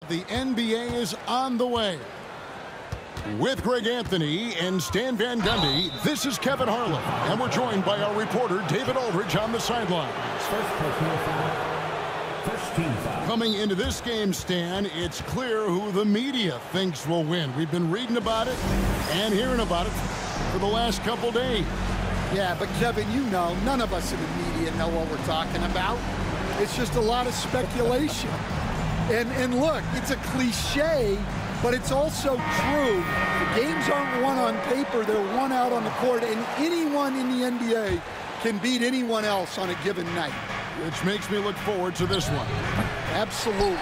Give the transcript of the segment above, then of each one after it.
The NBA is on the way. With Greg Anthony and Stan Van Gundy, this is Kevin Harlan, and we're joined by our reporter David Aldridge on the sideline. Coming into this game, Stan, it's clear who the media thinks will win. We've been reading about it and hearing about it for the last couple days. Yeah, but Kevin, you know, none of us in the media know what we're talking about. It's just a lot of speculation. And look, it's a cliche, but it's also true. The games aren't won on paper, they're won out on the court, and anyone in the NBA can beat anyone else on a given night. Which makes me look forward to this one. Absolutely.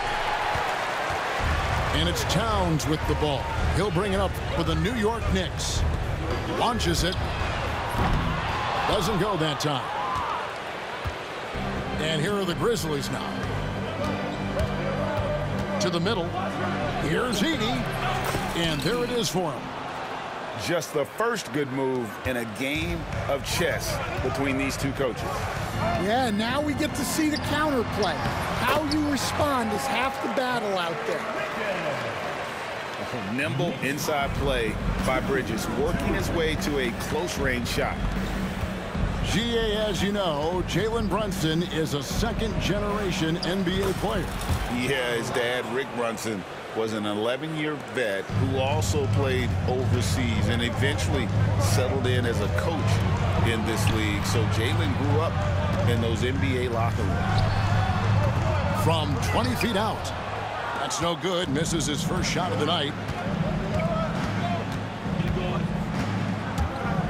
And it's Towns with the ball. He'll bring it up for the New York Knicks. Launches it. Doesn't go that time. And here are the Grizzlies now. To the middle. Here's Edey. And there it is for him. Just the first good move in a game of chess between these two coaches. Yeah, now we get to see the counterplay. How you respond is half the battle out there. Nimble inside play by Bridges, working his way to a close-range shot. GA, as you know, Jalen Brunson is a second-generation NBA player. Yeah, his dad, Rick Brunson, was an 11-year vet who also played overseas and eventually settled in as a coach in this league. So Jalen grew up in those NBA locker rooms. From 20 feet out. That's no good. Misses his first shot of the night.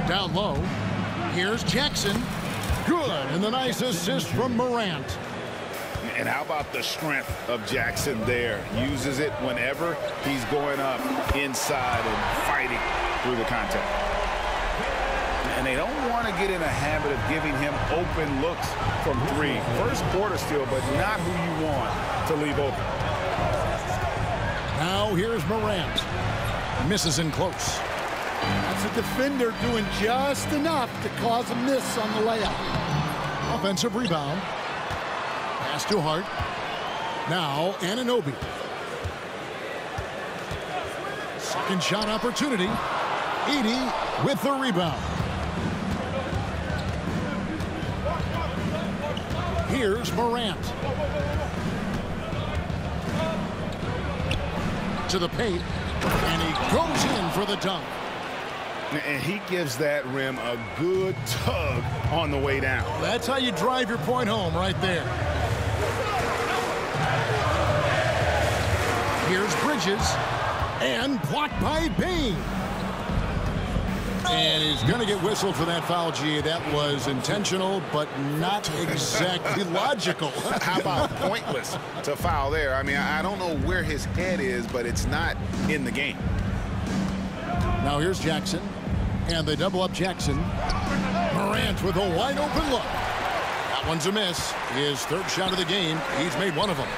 Down low. Here's Jackson. Good. And the nice assist from Morant. And how about the strength of Jackson there? Uses it whenever he's going up inside and fighting through the contact. And they don't want to get in a habit of giving him open looks from three. First quarter still, but not who you want to leave open. Now here's Morant. Misses in close. That's a defender doing just enough to cause a miss on the layup. Offensive rebound. Pass to Hart. Now Anunoby. Second shot opportunity. Edey with the rebound. Here's Morant. To the paint. And he goes in for the dunk. And he gives that rim a good tug on the way down. That's how you drive your point home right there. Here's Bridges. And blocked by Bain. And he's going to get whistled for that foul, G. That was intentional, but not exactly logical. How about pointless to foul there? I mean, I don't know where his head is, but it's not in the game. Now here's Jackson. And they double up Jackson. Morant with a wide open look. That one's a miss. His third shot of the game. He's made one of them.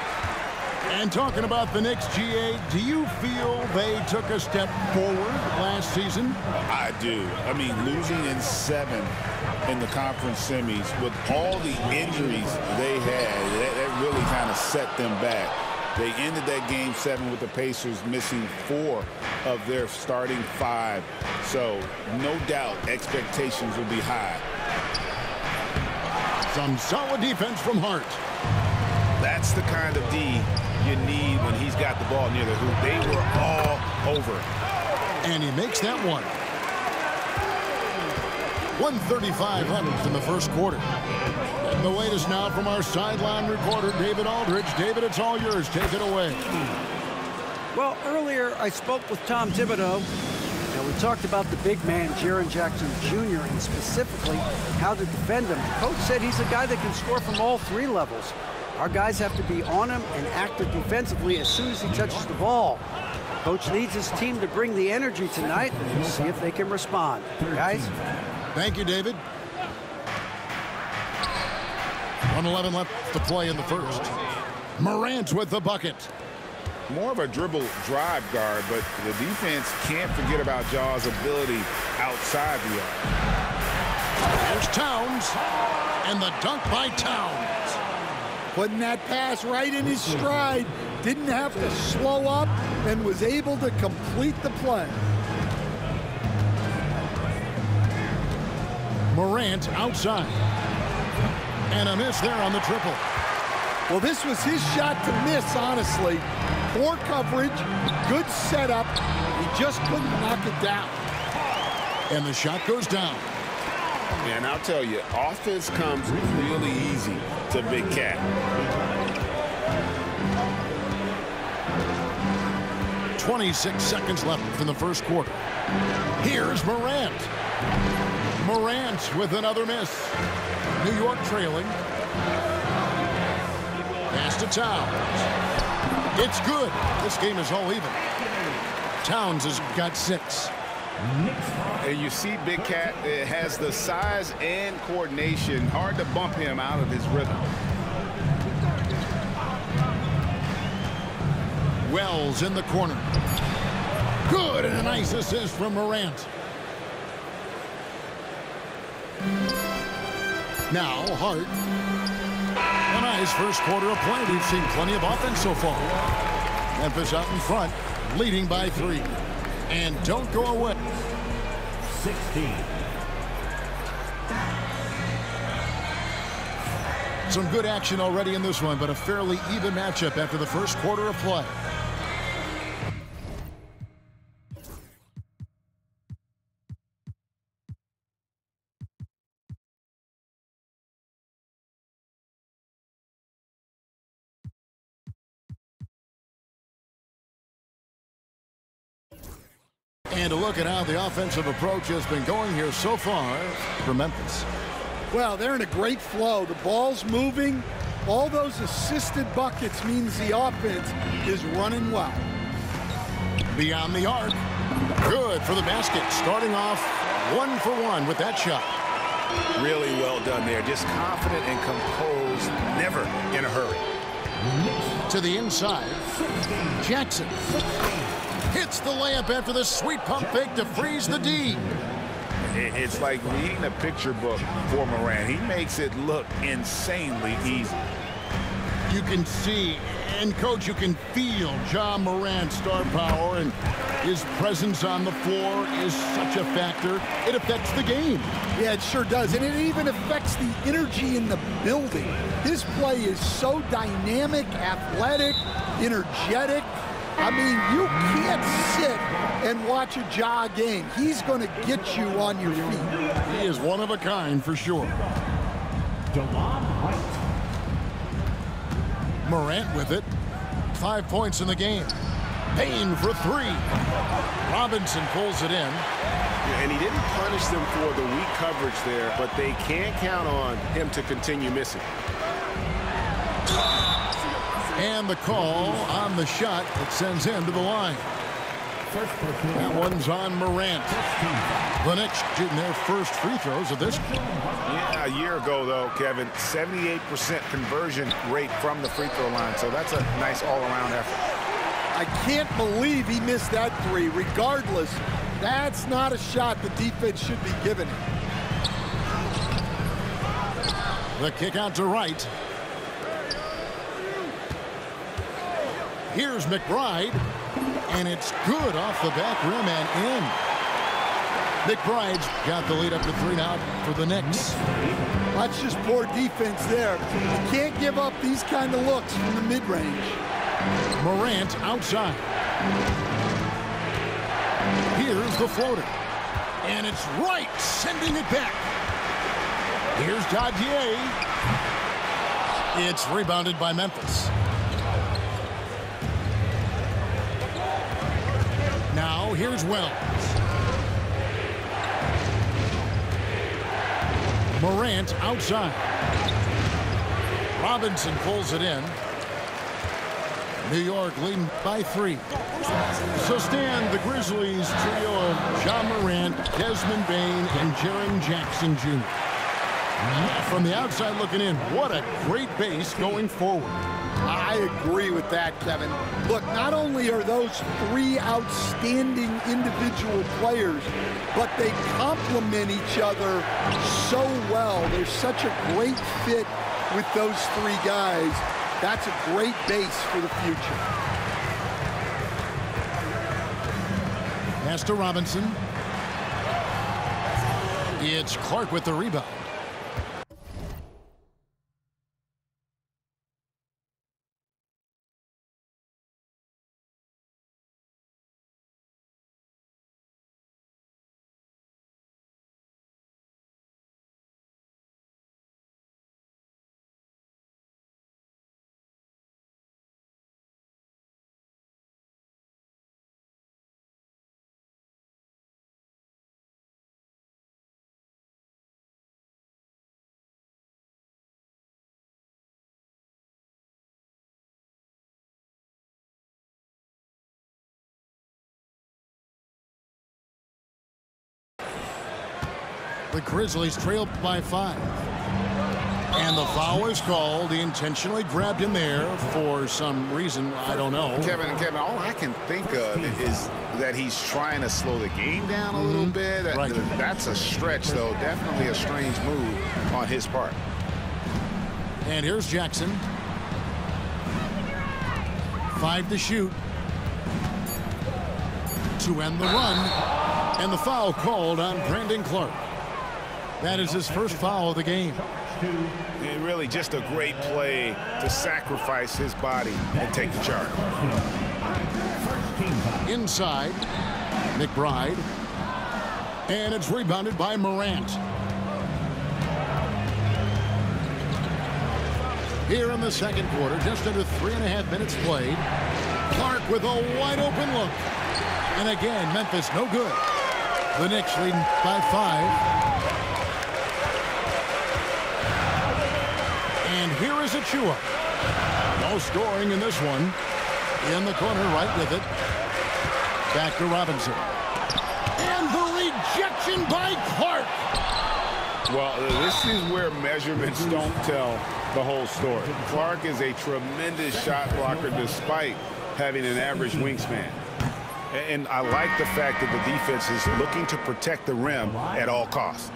And talking about the Knicks, GA, do you feel they took a step forward last season? I do. I mean, losing in 7 in the conference semis with all the injuries they had, that really kind of set them back. They ended that game 7 with the Pacers missing 4 of their starting 5. So, no doubt, expectations will be high. Some solid defense from Hart. That's the kind of D you need when he's got the ball near the hoop. They were all over. And he makes that one. 135 left in the first quarter. And the latest now from our sideline reporter, David Aldridge. David, it's all yours. Take it away. Well, earlier I spoke with Tom Thibodeau, and we talked about the big man, Jaren Jackson Jr., and specifically how to defend him. The coach said he's a guy that can score from all 3 levels. Our guys have to be on him and active defensively as soon as he touches the ball. Coach needs his team to bring the energy tonight, and we'll see if they can respond. Guys? Thank you, David. 1:11 left to play in the first. Morant with the bucket. More of a dribble drive guard, but the defense can't forget about Jaw's ability outside the arc. Here's Towns, and the dunk by Towns. putting that pass right in his stride. Didn't have to slow up and was able to complete the play. Morant outside. And a miss there on the triple. Well, this was his shot to miss, honestly. Poor coverage, good setup. He just couldn't knock it down. And the shot goes down. And I'll tell you, offense comes really easy to Big Cat. 26 seconds left in the first quarter. Here's Morant. Morant with another miss. New York trailing. Pass to Towns. It's good. This game is all even. Towns has got 6. And you see Big Cat has the size and coordination. Hard to bump him out of his rhythm. Wells in the corner. Good, and a nice assist from Morant. Now Hart. A nice first quarter of play. We've seen plenty of offense so far. Memphis out in front, leading by 3. And don't go away. 16. Some good action already in this one, but a fairly even matchup after the first quarter of play. And a look at how the offensive approach has been going here so far for Memphis. Well, they're in a great flow. The ball's moving. All those assisted buckets means the offense is running well. Beyond the arc. Good for the basket. Starting off 1 for 1 with that shot. Really well done there. Just confident and composed. Never in a hurry. To the inside. Jackson. Hits the layup after the sweet pump fake to freeze the D. It's like reading a picture book for Morant. He makes it look insanely easy. You can see, and Coach, you can feel Ja Morant's star power, and his presence on the floor is such a factor. It affects the game. Yeah, it sure does, and it even affects the energy in the building. His play is so dynamic, athletic, energetic. I mean, you can't sit and watch a Ja game. He's going to get you on your feet. He is one of a kind for sure. Morant with it. 5 points in the game. Payne for 3. Robinson pulls it in. And he didn't punish them for the weak coverage there, but they can't count on him to continue missing. And the call on the shot that sends him to the line. That one's on Morant. The Knicks getting their first free throws of this game. Yeah, a year ago, though, Kevin, 78% conversion rate from the free throw line. So that's a nice all-around effort. I can't believe he missed that 3. Regardless, that's not a shot the defense should be giving him. The kick out to right. Here's McBride, and it's good off the back rim and in. McBride's got the lead up to 3 now for the Knicks. That's just poor defense there. You can't give up these kind of looks from the mid-range. Morant outside. Here's the floater, and it's right, sending it back. Here's Dadier. It's rebounded by Memphis. Now here's Wells. Morant outside. Robinson pulls it in. New York leading by 3. So stand the Grizzlies trio of Ja Morant, Desmond Bane, and Jaren Jackson Jr. From the outside looking in, what a great base going forward. I agree with that, Kevin. Look, not only are those 3 outstanding individual players, but they complement each other so well. They're such a great fit with those three guys, that's a great base for the future. Pass to Robinson. It's Clark with the rebound. The Grizzlies trailed by 5. And the foul is called. He intentionally grabbed him there for some reason. I don't know. Kevin, all I can think of is that he's trying to slow the game down a little bit. Right. That's a stretch, though. Definitely a strange move on his part. And here's Jackson. 5 to shoot. To end the run. And the foul called on Brandon Clark. That is his first foul of the game. And really just a great play to sacrifice his body and take the charge. Inside, McBride. And it's rebounded by Morant. Here in the second quarter, just under 3.5 minutes played. Clark with a wide open look. And again, Memphis no good. The Knicks leading by 5. And here is Achua. No scoring in this one. In the corner, right with it. Back to Robinson. And the rejection by Clark. Well, this is where measurements don't tell the whole story. Clark is a tremendous shot blocker despite having an average wingspan. And I like the fact that the defense is looking to protect the rim at all costs.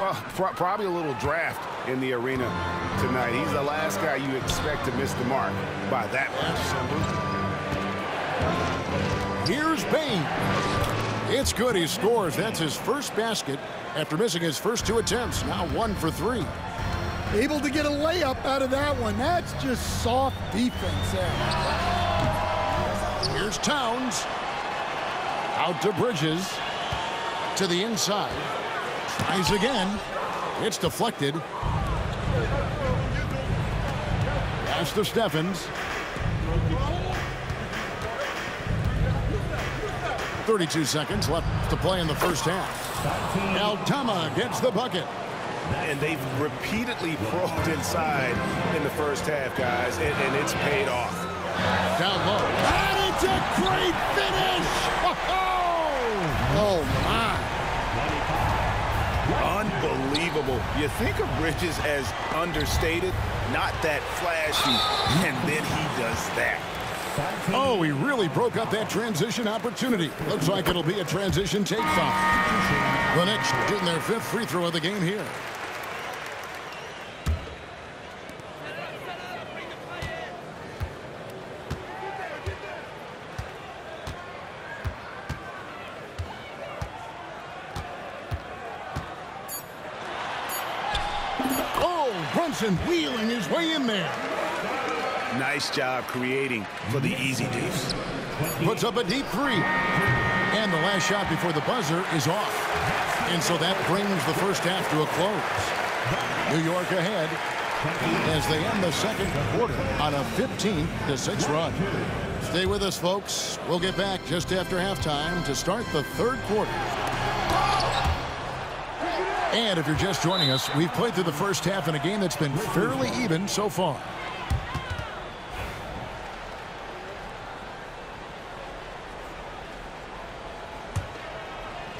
Well, probably a little draft in the arena tonight. He's the last guy you expect to miss the mark by that much. Here's Bain. It's good. He scores. That's his first basket after missing his first 2 attempts. Now 1 for 3. Able to get a layup out of that one. That's just soft defense there. Here's Towns. Out to Bridges. To the inside. Tries again. It's deflected. Pass to Stephens. 32 seconds left to play in the first half. Altama gets the bucket. And they've repeatedly probed inside in the first half, guys, and it's paid off. Down low. And it's a great finish! Oh, my. Unbelievable. You think of Bridges as understated, not that flashy, and then he does that. Oh, he really broke up that transition opportunity. Looks like it'll be a transition take foul. The Knicks shooting their 5th free throw of the game here. Brunson wheeling his way in there. Nice job creating for the easy deuce. Puts up a deep 3. And the last shot before the buzzer is off. And so that brings the first half to a close. New York ahead as they end the second quarter on a 15-6 run. Stay with us, folks. We'll get back just after halftime to start the third quarter. And if you're just joining us, we've played through the first half in a game that's been fairly even so far.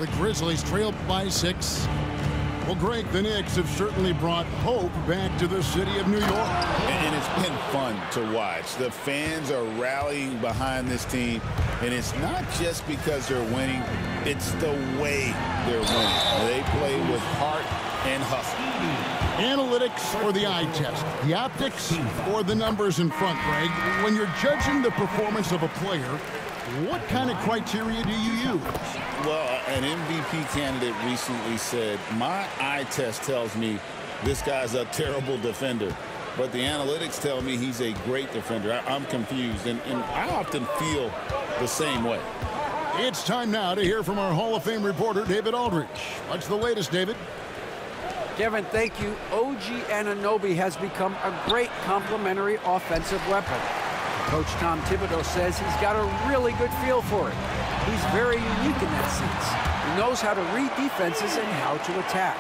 The Grizzlies trailed by 6. Well, Greg, the Knicks have certainly brought hope back to the city of New York. And it's been fun to watch. The fans are rallying behind this team, and it's not just because they're winning. It's the way they're winning. They play with heart and hustle. Analytics or the eye test? The optics or the numbers in front, Greg? When you're judging the performance of a player, what kind of criteria do you use? Well, an MVP candidate recently said, my eye test tells me this guy's a terrible defender, but the analytics tell me he's a great defender. I'm confused, and I often feel the same way. It's time now to hear from our Hall of Fame reporter, David Aldridge. What's the latest, David? Kevin, thank you. OG Anunoby has become a great complementary offensive weapon. Coach Tom Thibodeau says he's got a really good feel for it. He's very unique in that sense. He knows how to read defenses and how to attack.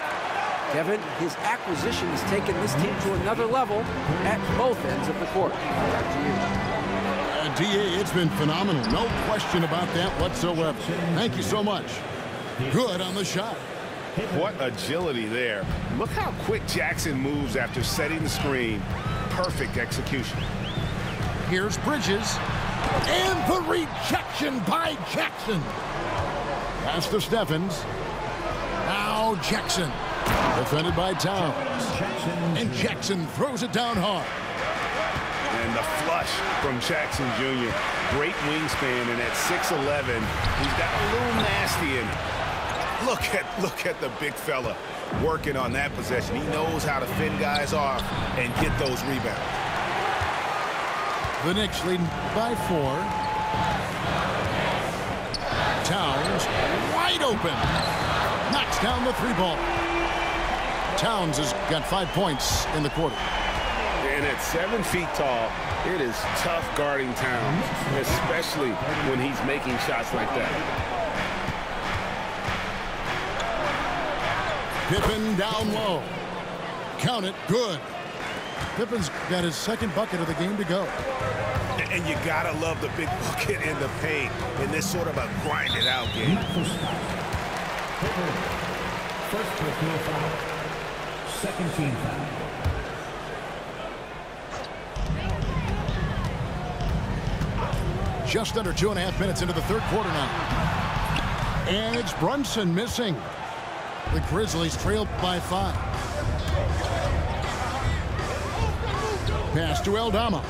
Kevin, his acquisition has taken this team to another level at both ends of the court. Back to you. DA, it's been phenomenal. No question about that whatsoever. Thank you so much. Good on the shot. What agility there. Look how quick Jackson moves after setting the screen. Perfect execution. Here's Bridges. And the rejection by Jackson. Pass to Steffens. Now Jackson. Defended by Towns. And Jackson throws it down hard. And the flush from Jackson Jr. Great wingspan, and at 6'11", he's got a little nasty in it. Look at the big fella working on that possession. He knows how to fend guys off and get those rebounds. The Knicks lead by 4. Towns wide open. Knocks down the 3-ball. Towns has got 5 points in the quarter. And at 7 feet tall, it is tough guarding Towns, especially when he's making shots like that. Pippen down low. Count it. Good. Pippen's got his second bucket of the game to go. And you gotta love the big bucket in the paint in this sort of a grind-it-out game. First personal foul. Second team foul. Just under 2.5 minutes into the third quarter now. And it's Brunson missing. The Grizzlies trailed by 5. Pass to Aldama.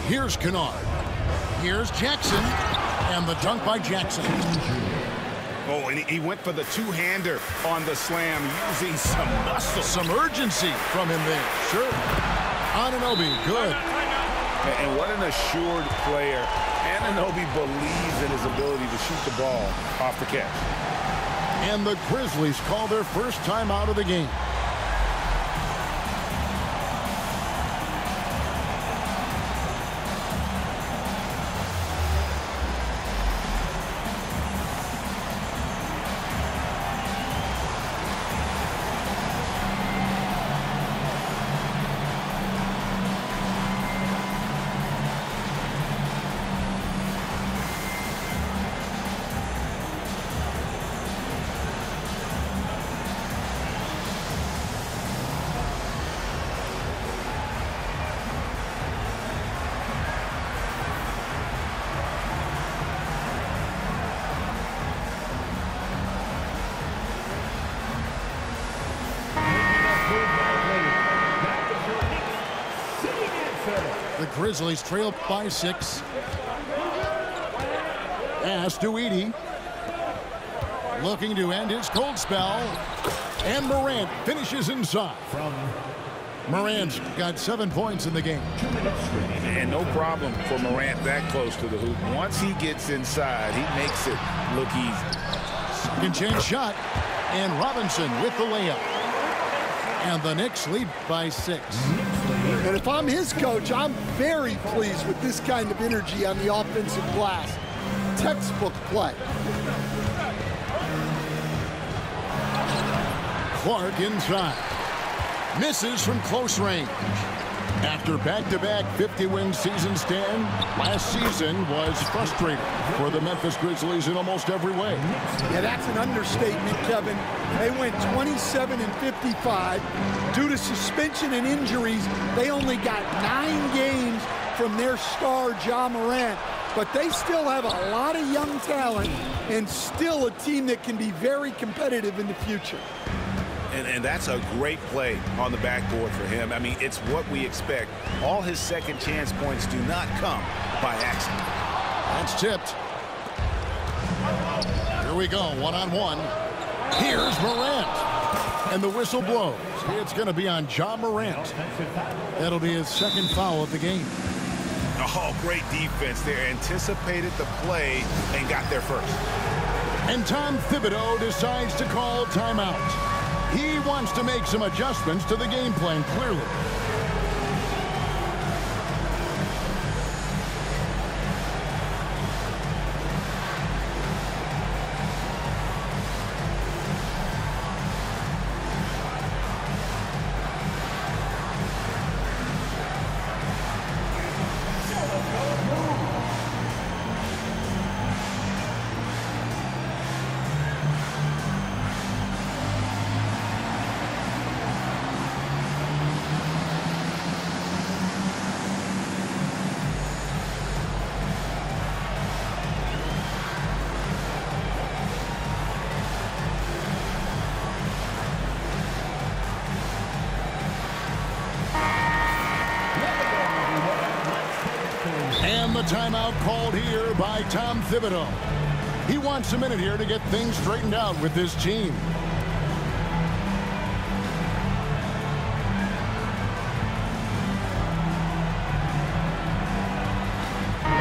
Here's Kennard. Here's Jackson. And the dunk by Jackson. Oh, and he went for the two-hander on the slam, using some muscle. Some urgency from him there. Sure. Anunoby, good. And what an assured player. Anunoby believes in his ability to shoot the ball off the catch. And the Grizzlies call their first time out of the game. The Grizzlies trail by 6. Pass to Edey. Looking to end his cold spell. And Morant finishes inside. Morant's got 7 points in the game. And no problem for Morant that close to the hoop. Once he gets inside, he makes it look easy. Second chance shot. And Robinson with the layup. And the Knicks lead by 6. And if I'm his coach, I'm very pleased with this kind of energy on the offensive glass. Textbook play. Clark inside. Misses from close range. After back-to-back 50-win season stand, last season was frustrating for the Memphis Grizzlies in almost every way. Yeah, that's an understatement, Kevin. They went 27-55. Due to suspension and injuries, they only got 9 games from their star, Ja Morant. But they still have a lot of young talent and still a team that can be very competitive in the future. And that's a great play on the backboard for him. I mean, it's what we expect. All his second chance points do not come by accident. That's tipped. Here we go, one-on-one. Here's Morant. And the whistle blows. It's going to be on Ja Morant. That'll be his second foul of the game. Oh, great defense there. Anticipated the play and got there first. And Tom Thibodeau decides to call timeout. He wants to make some adjustments to the game plan, clearly. And the timeout called here by Tom Thibodeau. He wants a minute here to get things straightened out with this team.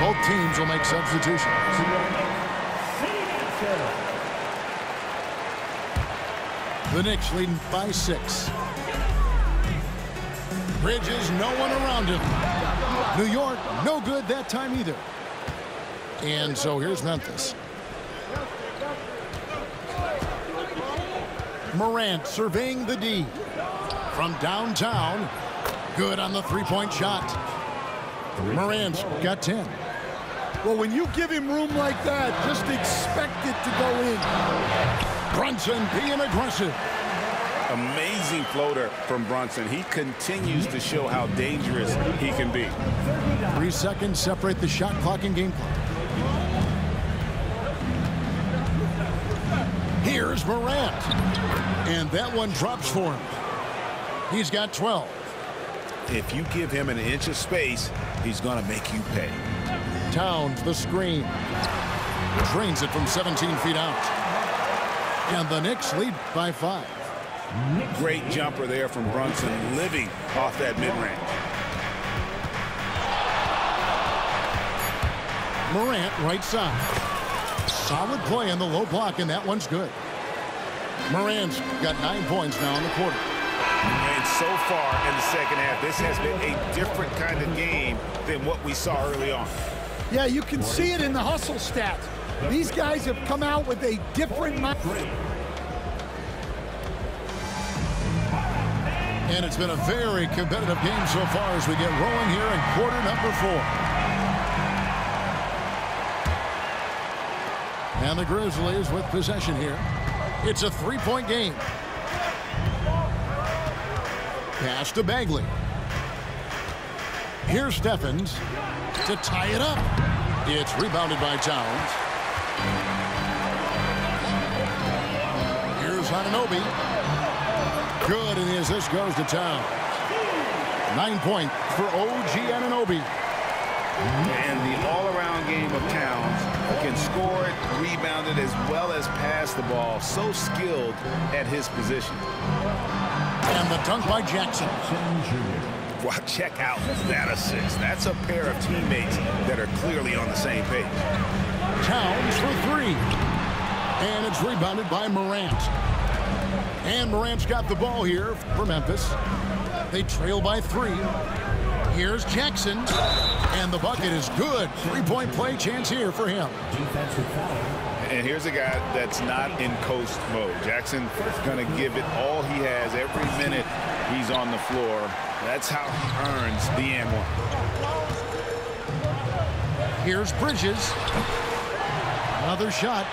Both teams will make substitutions. The Knicks leading by 6. Bridges, no one around him. New York, no good that time either. And so here's Memphis. Morant surveying the D. From downtown, good on the three-point shot. Morant's got 10. Well, when you give him room like that, just expect it to go in. Brunson being aggressive. Amazing floater from Brunson. He continues to show how dangerous he can be. 3 seconds separate the shot clock and game clock. Here's Morant. And that one drops for him. He's got 12. If you give him an inch of space, he's going to make you pay. Towns, the screen. Drains it from 17 feet out. And the Knicks lead by 5. Great jumper there from Brunson, living off that mid-range. Morant, right side. Solid play in the low block, and that one's good. Morant's got 9 points now in the quarter. And so far in the second half, this has been a different kind of game than what we saw early on. Yeah, you can see it in the hustle stats. These guys have come out with a different mind. And it's been a very competitive game so far as we get rolling here in quarter number 4. And the Grizzlies with possession here. It's a 3-point game. Pass to Bagley. Here's Stephens to tie it up. It's rebounded by Towns. Here's Anunoby. Good, and the assist goes to Towns. 9 points for OG Anunoby. And the all-around game of Towns can score it, rebound it, as well as pass the ball. So skilled at his position. And the dunk by Jackson. Well, check out that assist. That's a pair of teammates that are clearly on the same page. Towns for 3. And it's rebounded by Morant. And Morant's got the ball here for Memphis. They trail by 3. Here's Jackson. And the bucket is good. 3-point play chance here for him. And here's a guy that's not in coast mode. Jackson's going to give it all he has every minute he's on the floor. That's how he earns the and one. Here's Bridges. Another shot.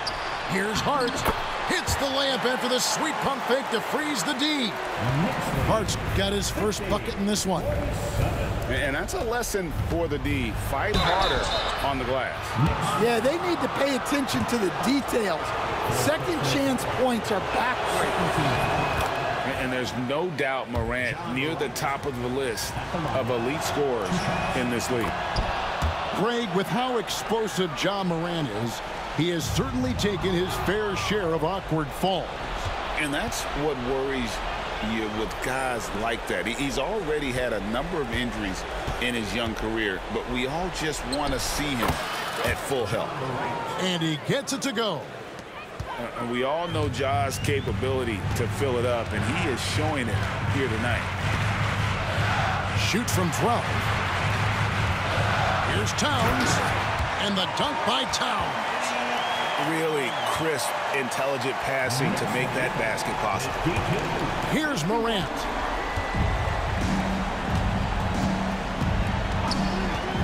Here's Hart. Hits the layup after the sweet pump fake to freeze the D. Hart's got his first bucket in this one. And that's a lesson for the D. Fight harder on the glass. Yeah, they need to pay attention to the details. Second chance points are backbreaking. And there's no doubt Morant near the top of the list of elite scorers in this league. Greg, with how explosive Ja Morant is, he has certainly taken his fair share of awkward falls. And that's what worries you with guys like that. He's already had a number of injuries in his young career, but we all just want to see him at full health. And he gets it to go. And we all know Ja's capability to fill it up, and he is showing it here tonight. Shoots from 12. Here's Towns, and the dunk by Towns. Really crisp, intelligent passing to make that basket possible. Here's Morant.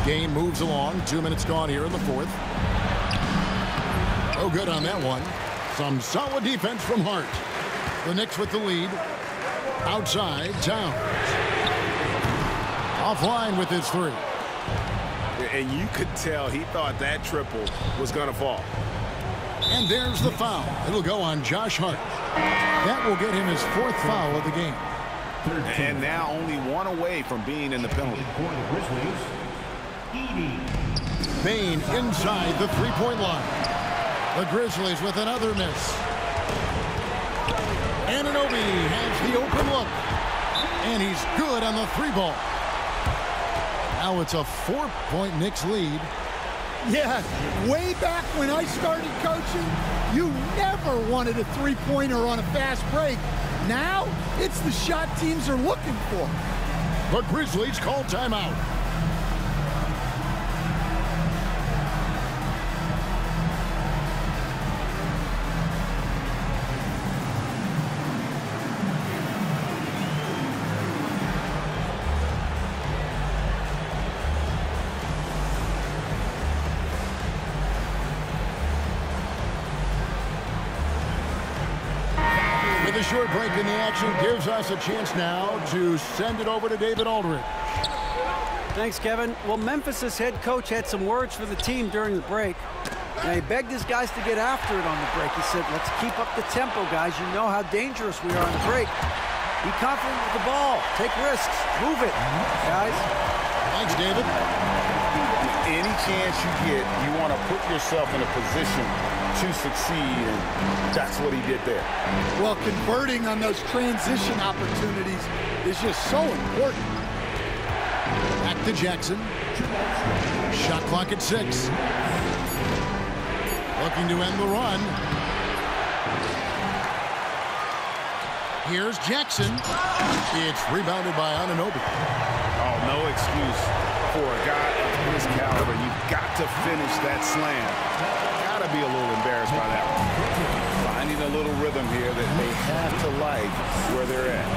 Game moves along. 2 minutes gone here in the fourth. Oh, good on that one. Some solid defense from Hart. The Knicks with the lead. Outside, Towns. Offline with his three. And you could tell he thought that triple was going to fall. And there's the foul. It'll go on Josh Hart. That will get him his fourth foul of the game. And now only one away from being in the penalty. Bane inside the three-point line. The Grizzlies with another miss. Anunoby has the open look. And he's good on the three ball. Now it's a 4-point Knicks lead. Yeah, way back when I started coaching, you never wanted a three-pointer on a fast break. Now, it's the shot teams are looking for. The Grizzlies call timeout. The short break in the action gives us a chance now to send it over to David Aldridge. Thanks, Kevin. Well, Memphis's head coach had some words for the team during the break. Now, he begged his guys to get after it on the break. He said, let's keep up the tempo, guys. You know how dangerous we are on the break. Be confident with the ball. Take risks. Move it, guys. Thanks, David. Any chance you get, you want to put yourself in a position to succeed, and that's what he did there. Well, converting on those transition opportunities is just so important. Back to Jackson. Shot clock at 6. Looking to end the run. Here's Jackson. It's rebounded by Anunoby. Oh, no excuse for a guy of his caliber. You've got to finish that slam. Got to be a little embarrassed by that one. Finding a little rhythm here that they have to like where they're at.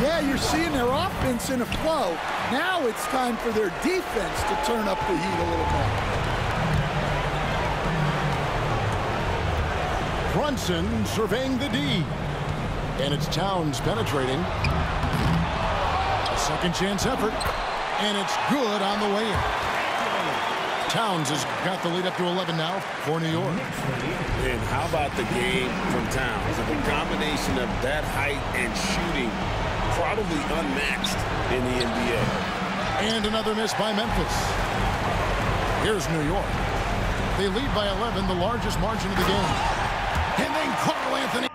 Yeah, you're seeing their offense in a flow. Now it's time for their defense to turn up the heat a little more. Brunson surveying the D. And it's Towns penetrating. A second chance effort. And it's good on the way in. Towns has got the lead up to 11 now for New York. And how about the game from Towns? The combination of that height and shooting, probably unmatched in the NBA. And another miss by Memphis. Here's New York. They lead by 11, the largest margin of the game. And then Karl-Anthony